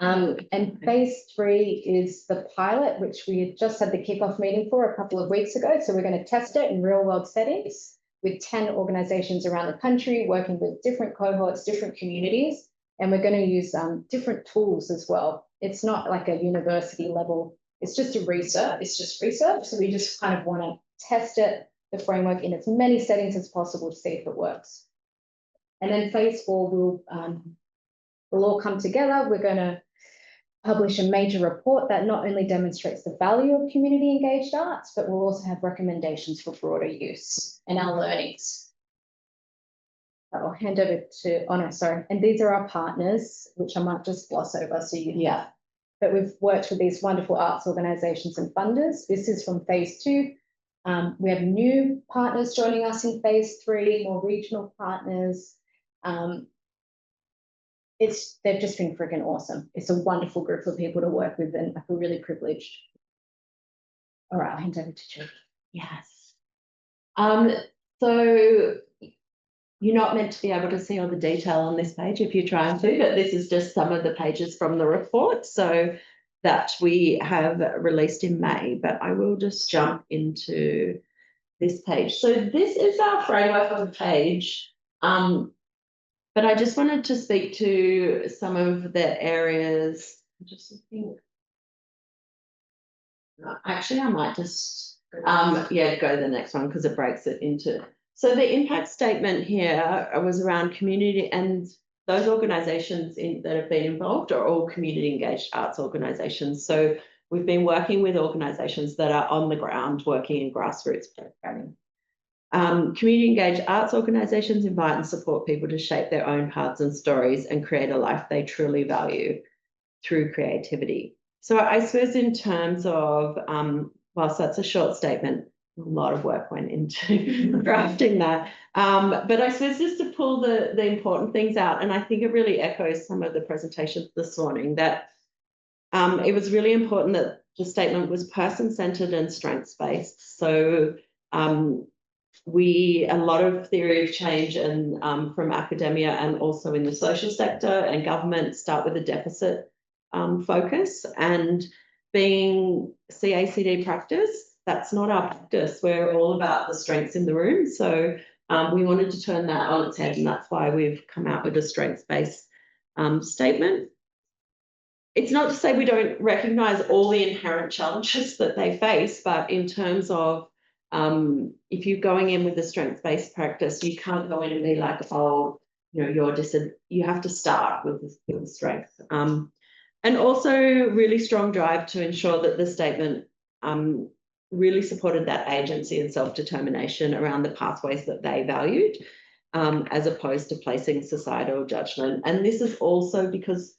A: And phase 3 is the pilot, which we had just had the kickoff meeting for a couple of weeks ago. So we're going to test it in real world settings with 10 organisations around the country, working with different cohorts, different communities, and we're going to use different tools as well. It's not like a university level. It's just research. So we just kind of want to test it, the framework, in as many settings as possible to see if it works. And then phase 4 will all come together. We're going to publish a major report that not only demonstrates the value of community engaged arts, but we'll also have recommendations for broader use and our learnings. I'll hand over to, oh no, sorry. And these are our partners, which I might just gloss over so you
B: Yeah.
A: But we've worked with these wonderful arts organisations and funders. This is from phase 2. We have new partners joining us in phase 3, more regional partners. They've just been freaking awesome. It's a wonderful group of people to work with, and I feel really privileged. All right, I'll hand over to Julie.
B: Yes. So you're not meant to be able to see all the detail on this page if you're trying to, but this is just some of the pages from the report, so that we have released in May, but I will just jump into this page. So this is our framework on the page. But I just wanted to speak to some of the areas. I'm just looking Actually, I might just, yeah, go to the next one because it breaks it into. So the impact statement here was around community, and those organisations that have been involved are all community engaged arts organisations. So we've been working with organisations that are on the ground working in grassroots programming. Community engaged arts organisations invite and support people to shape their own paths and stories and create a life they truly value through creativity. So I suppose in terms of, whilst that's a short statement, a lot of work went into drafting that. But I suppose just to pull the important things out, and I think it really echoes some of the presentations this morning, that it was really important that the statement was person-centered and strengths-based. So a lot of theory of change and from academia and also in the social sector and government start with a deficit focus, and being CACD practice, that's not our practice. We're all about the strengths in the room. So we wanted to turn that on its head, and that's why we've come out with a strengths-based statement. It's not to say we don't recognise all the inherent challenges that they face, but in terms of if you're going in with a strengths-based practice, you can't go in and be like, oh, you know, you have to start with the strength. And also really strong drive to ensure that the statement really supported that agency and self-determination around the pathways that they valued, as opposed to placing societal judgment. And this is also because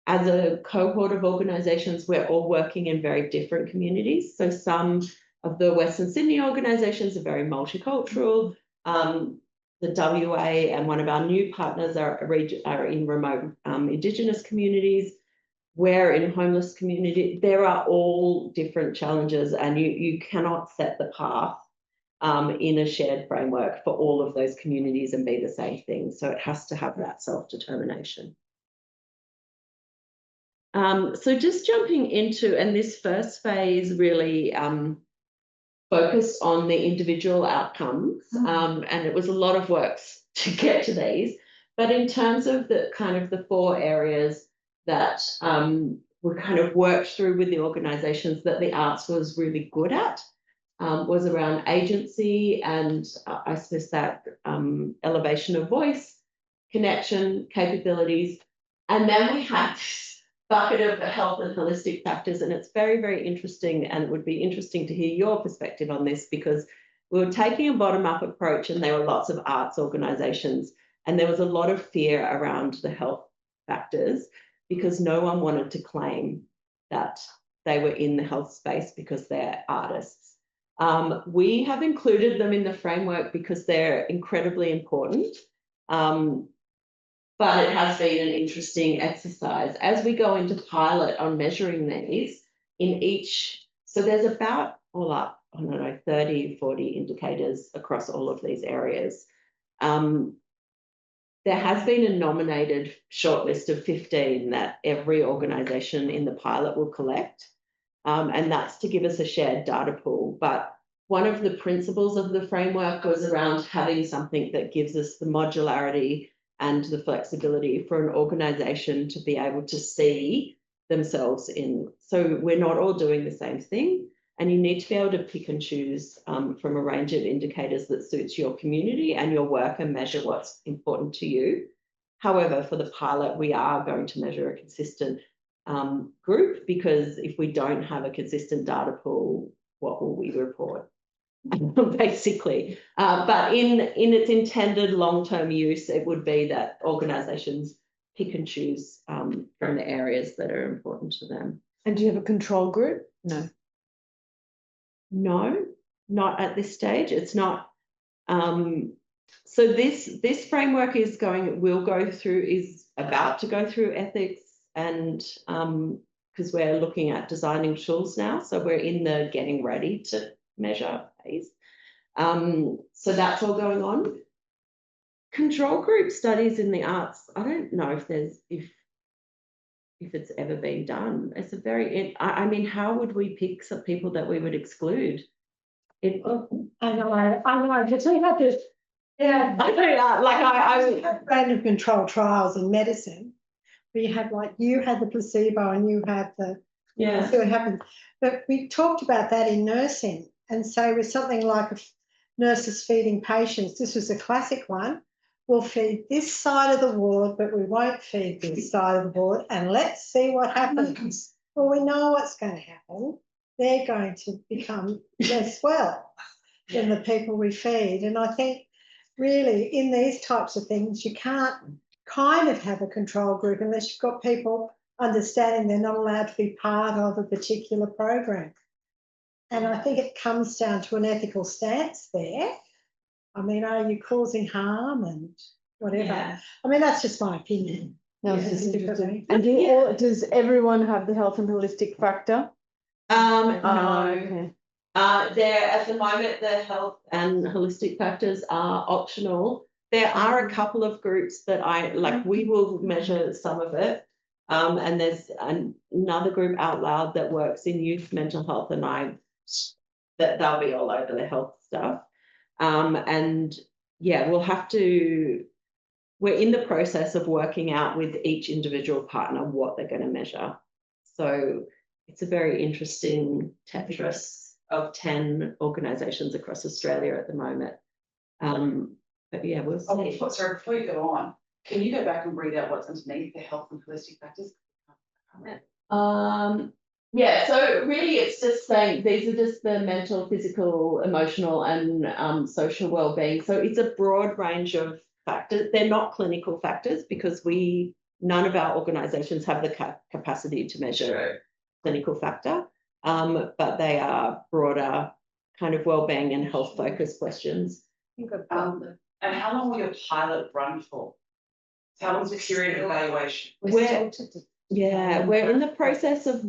B: as a cohort of organisations, we're all working in very different communities. So some of the Western Sydney organisations are very multicultural. The WA and one of our new partners are in remote Indigenous communities. We're in homeless community. There are all different challenges, and you cannot set the path in a shared framework for all of those communities and be the same thing. So it has to have that self-determination. So just jumping into, and this first phase really focused on the individual outcomes, and it was a lot of work to get to these. But in terms of the kind of the 4 areas that were kind of worked through with the organisations that the arts was really good at, was around agency and I suppose that elevation of voice, connection, capabilities. And then we had this bucket of health and holistic factors, and it's very, very interesting, and it would be interesting to hear your perspective on this, because we were taking a bottom-up approach and there were lots of arts organisations, and there was a lot of fear around the health factors because no one wanted to claim that they were in the health space because they're artists. We have included them in the framework because they're incredibly important. But it has been an interesting exercise as we go into pilot on measuring these in each. So there's about all up, I don't know, 30, 40 indicators across all of these areas. There has been a nominated shortlist of 15 that every organisation in the pilot will collect. And that's to give us a shared data pool. But one of the principles of the framework goes around having something that gives us the modularity and the flexibility for an organisation to be able to see themselves in. So we're not all doing the same thing, and you need to be able to pick and choose from a range of indicators that suits your community and your work and measure what's important to you. However, for the pilot, we are going to measure a consistent group, because if we don't have a consistent data pool, what will we report? Basically, but in its intended long-term use, it would be that organisations pick and choose from the areas that are important to them.
H: And do you have a control group?
B: No, not at this stage. It's not. So this framework is about to go through ethics, and because we're looking at designing tools now, so we're in the getting ready to measure phase. So that's all going on. Control group studies in the arts, I don't know if it's ever been done. It's a very, I mean, how would we pick some people that we would exclude?
E: I know, because we had this, yeah.
B: I
E: have random control trials in medicine. We had you had the placebo and you had the
B: Yeah.
E: See what happens. But we talked about that in nursing, and so with something like nurses feeding patients, this was a classic one. We'll feed this side of the ward, but we won't feed this side of the ward, and let's see what happens. Well, we know what's going to happen. They're going to become less well than the people we feed. And I think really in these types of things, you can't kind of have a control group unless you've got people understanding they're not allowed to be part of a particular program. And I think it comes down to an ethical stance there. I mean, are you causing harm and whatever?
B: Yeah.
E: I mean, that's just my opinion.
H: No,
B: Yeah.
H: this is
E: Different.
H: interesting. And does everyone have the health and holistic factor?
B: No.
H: Okay.
B: There at the moment, the health and holistic factors are optional. There are a couple of groups that we will measure some of it. And there's another group Out Loud that works in youth mental health, and that they'll be all over the health stuff. And yeah, we're in the process of working out with each individual partner what they're going to measure. So it's a very interesting Tetris of 10 organisations across Australia at the moment. But yeah, we'll see.
C: Sorry, before you go on, can you go back and read out what's underneath the health and holistic factors?
B: Yeah, so really it's just saying these are just the mental, physical, emotional and social wellbeing. So it's a broad range of factors. They're not clinical factors because none of our organisations have the capacity to measure clinical factor, but they are broader kind of wellbeing and health focused questions.
C: And how long will your pilot run for? How long's the period of evaluation?
B: We're in the process of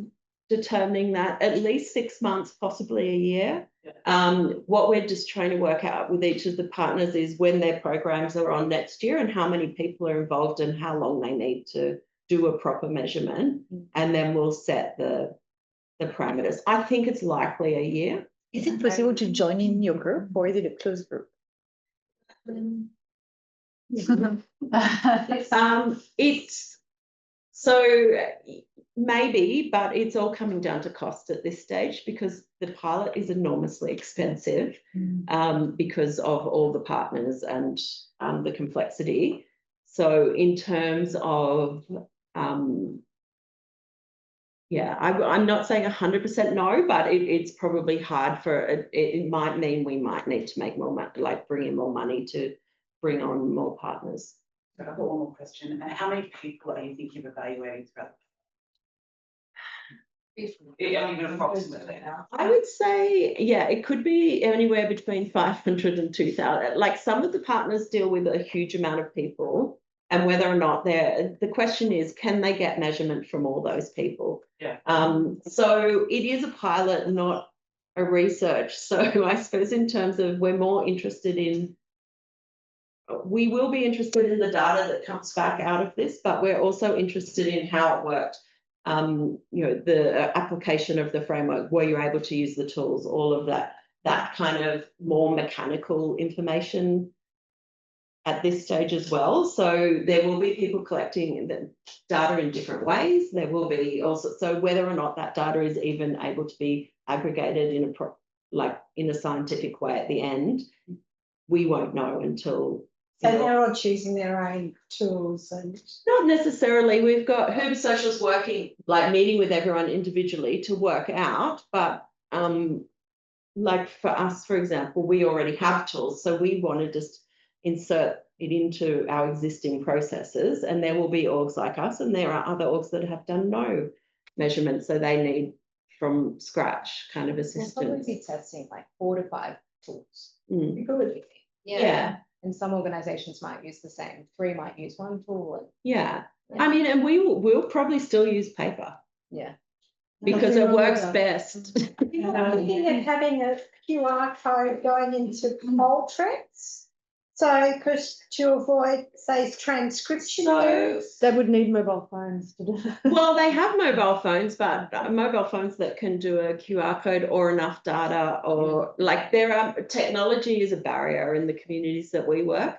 B: determining that, at least 6 months, possibly a year. What we're just trying to work out with each of the partners is when their programs are on next year and how many people are involved and how long they need to do a proper measurement, and then we'll set the parameters. I think it's likely a year.
F: Is it possible to join in your group, or is it a closed group?
B: It's so maybe, but it's all coming down to cost at this stage because the pilot is enormously expensive because of all the partners and the complexity. So in terms of I'm not saying 100% no, but it's probably hard for it. It might mean we might need to make more money, bring in more money to bring on more partners.
C: I've got one more question. And how many people are you thinking of evaluating throughout? Even approximately.
B: I would say, it could be anywhere between 500 and 2,000. Like some of the partners deal with a huge amount of people, and whether or not the question is, can they get measurement from all those people?
C: Yeah.
B: So it is a pilot, not a research. So I suppose in terms of we will be interested in the data that comes back out of this, but we're also interested in how it worked. The application of the framework, were you able to use the tools, all of that kind of more mechanical information at this stage as well. So there will be people collecting the data in different ways. There will be also, so whether or not that data is even able to be aggregated in a scientific way at the end, we won't know until.
E: So they're all choosing their own tools and
B: not necessarily. We've got Herb Socials working, meeting with everyone individually to work out, but for us, for example, we already have tools, so we want to just insert it into our existing processes, and there will be orgs like us, and there are other orgs that have done no measurement, so they need from scratch kind of assistance.
A: We'll probably be testing 4 to 5 tools.
B: Mm.
A: Yeah. And some organisations might use the same. 3 might use 1 tool.
B: I mean, and we'll probably still use paper.
A: Yeah.
B: Because it works best.
E: I'm thinking of having a QR code going into poll tracks. So, because to avoid, say, transcription.
B: So
H: they would need mobile phones to do that.
B: Well, they have mobile phones, but mobile phones that can do a QR code or enough data, or technology is a barrier in the communities that we work.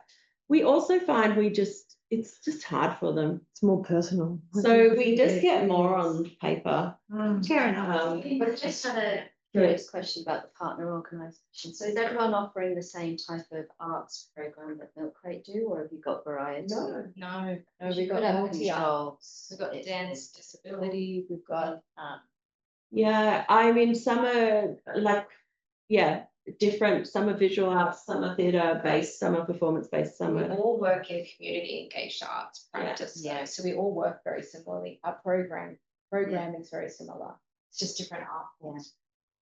B: We also find we just it's just hard for them.
H: It's more personal.
B: So we just get more on paper.
E: Fair enough.
D: But I just had a curious question about the partner organisation. So is everyone offering the same type of arts program that Milk Crate do, or have you got variety?
A: No,
D: You've
A: we've got
D: got
A: multi-art,
D: controls.
A: we've got dance, disability, we've got,
B: Yeah, I mean, some are like, yeah, different. Some are visual arts, some are theatre based, some are performance based, some
A: we
B: are.
A: all work in community engaged arts
B: Yeah.
A: practice,
D: Yeah.
A: so we all work very similarly. Our program is very similar. It's just different art forms.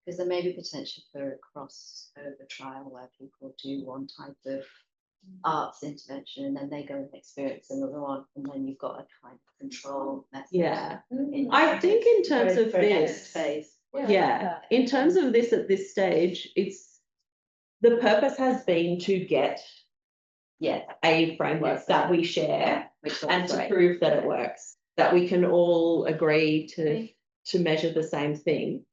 D: Because there may be potential for a crossover trial where people do one type of arts intervention and then they go and experience another one, and then you've got a kind of control method.
B: Yeah,
D: in
B: I think in terms of
D: for next
B: this,
D: phase.
B: yeah, in terms of this at this stage, the purpose has been to get a framework that we share
D: Which
B: and
D: one's
B: to
D: right?
B: prove that it works, that we can all agree to measure the same thing,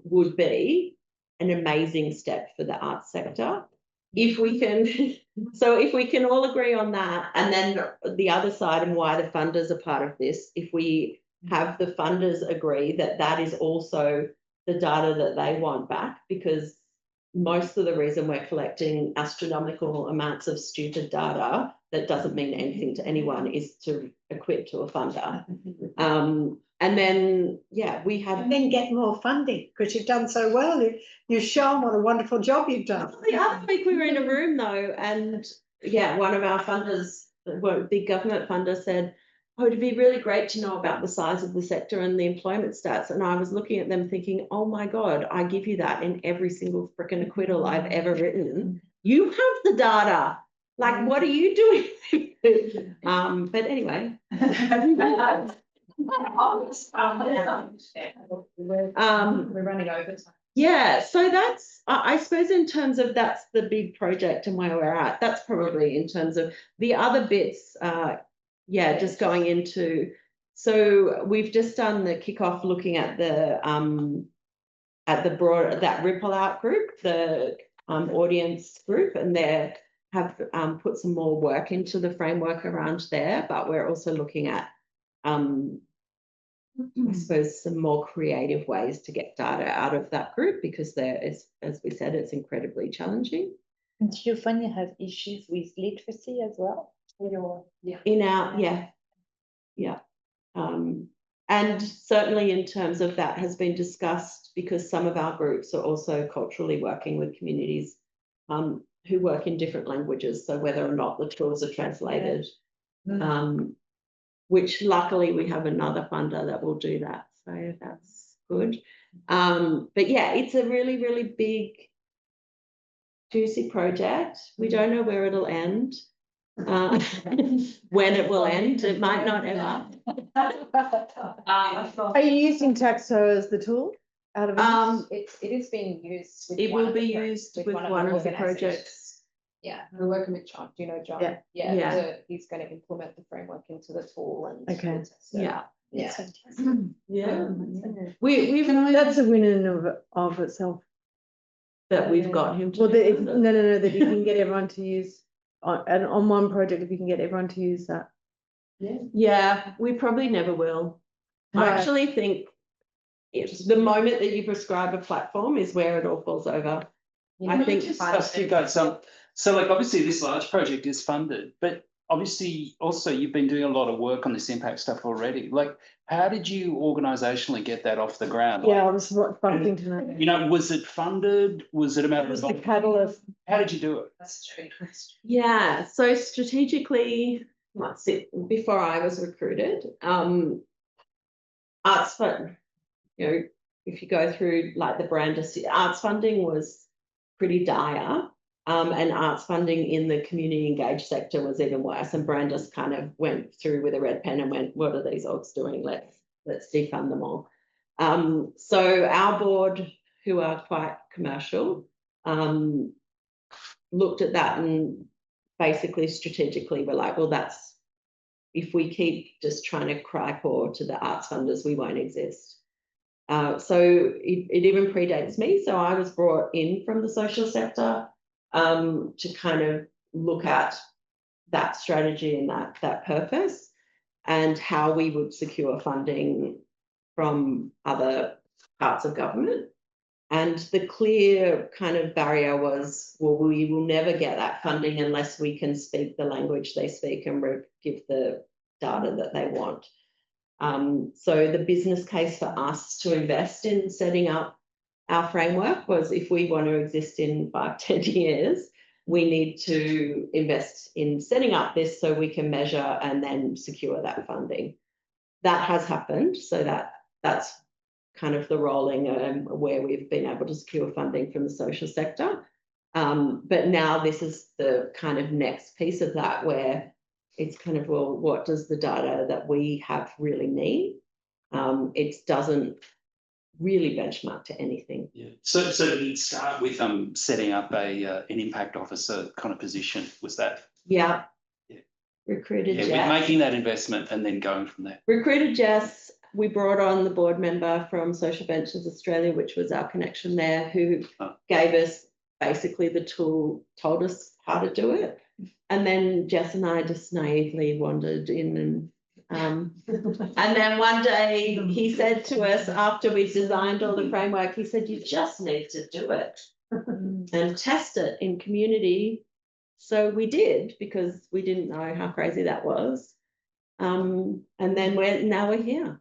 B: would be an amazing step for the arts sector. If we can, so if we can all agree on that, and then the other side and why the funders are part of this, if we have the funders agree that that is also the data that they want back, because most of the reason we're collecting astronomical amounts of stupid data that doesn't mean anything to anyone is to equip to a funder. And then, yeah, we have.
E: And then get more funding, because you've done so well. You've shown what a wonderful job you've done.
B: The other week we were in a room though, and yeah, one of our funders, well, big government funder, said, oh, it'd be really great to know about the size of the sector and the employment stats. And I was looking at them thinking, oh my God, I give you that in every single freaking acquittal I've ever written. You have the data. Like, what are you doing? But anyway.
A: We're running over time.
B: Yeah, so that's, I suppose in terms of that's the big project and where we're at, that's probably in terms of the other bits, yeah, just going into, so we've just done the kickoff looking at the broad, that Ripple Out group, the audience group, and they have put some more work into the framework around there, but we're also looking at I suppose some more creative ways to get data out of that group, because there is, as we said, it's incredibly challenging.
F: And do you find you have issues with literacy as well?
B: In our, yeah. And certainly in terms of that has been discussed, because some of our groups are also culturally working with communities who work in different languages. So whether or not the tools are translated, which luckily we have another funder that will do that. So that's good. But yeah, it's a really, really big, juicy project. We don't know where it'll end. When it will end, it might not ever.
H: Are you using Taxo as the tool out of
A: It is being used. With
B: It
A: one
B: will
A: of the
B: be
A: pro-
B: used with
A: one
B: one
A: the
B: of the
A: organisations.
B: projects.
A: Yeah, we're working with John. Do you know John?
H: Yeah.
B: Yeah.
A: He's going to implement the framework into the tool and.
H: Okay.
A: we'll test it.
B: Yeah.
A: Yeah.
B: Yeah.
H: we've that's a win in of itself.
B: That we've got him to
H: Well,
B: do
H: no, that you can get everyone to use on one project, if you can get everyone to use that.
B: Yeah, we probably never will. I
H: Right.
B: actually think it's the moment that you prescribe a platform is where it all falls over. I think
I: Just ask you guys, so like obviously this large project is funded, but obviously also you've been doing a lot of work on this impact stuff already. Like, how did you organisationally get that off the ground?
H: Yeah, I was wanting to know.
I: You know, was it funded? Was it a matter
H: Was
I: of
H: the catalyst?
I: how did you do it?
A: That's a tricky question.
B: Yeah, so strategically, before I was recruited, arts fund, you know, if you go through like the brand, arts funding was pretty dire. And arts funding in the community engaged sector was even worse. And Brandis kind of went through with a red pen and went, what are these orgs doing? Let's defund them all. So our board, who are quite commercial, looked at that and basically strategically were like, well, that's, if we keep just trying to cry poor to the arts funders, we won't exist. So it even predates me. So I was brought in from the social sector to kind of look at that strategy and that purpose, and how we would secure funding from other parts of government. And the clear kind of barrier was, well, we will never get that funding unless we can speak the language they speak and give the data that they want. So the business case for us to invest in setting up our framework was, if we want to exist in 5-10 years, we need to invest in setting up this so we can measure and then secure that funding. That has happened, so that's kind of the rolling where we've been able to secure funding from the social sector. But now this is the kind of next piece of that, where it's kind of, well, what does the data that we have really mean? It doesn't really benchmark to anything.
I: Yeah. So did it start with setting up an impact officer kind of position? Was that?
B: Yeah.
I: Yeah.
B: Recruited
I: Yeah,
B: Jess.
I: with making that investment and then going from there.
B: Recruited Jess. We brought on the board member from Social Ventures Australia, which was our connection there, who gave us basically the tool, told us how to do it. And then Jess and I just naively wandered in, and then one day he said to us, after we designed all the framework, he said, you just need to do it and test it in community. So we did, because we didn't know how crazy that was. And then now we're here.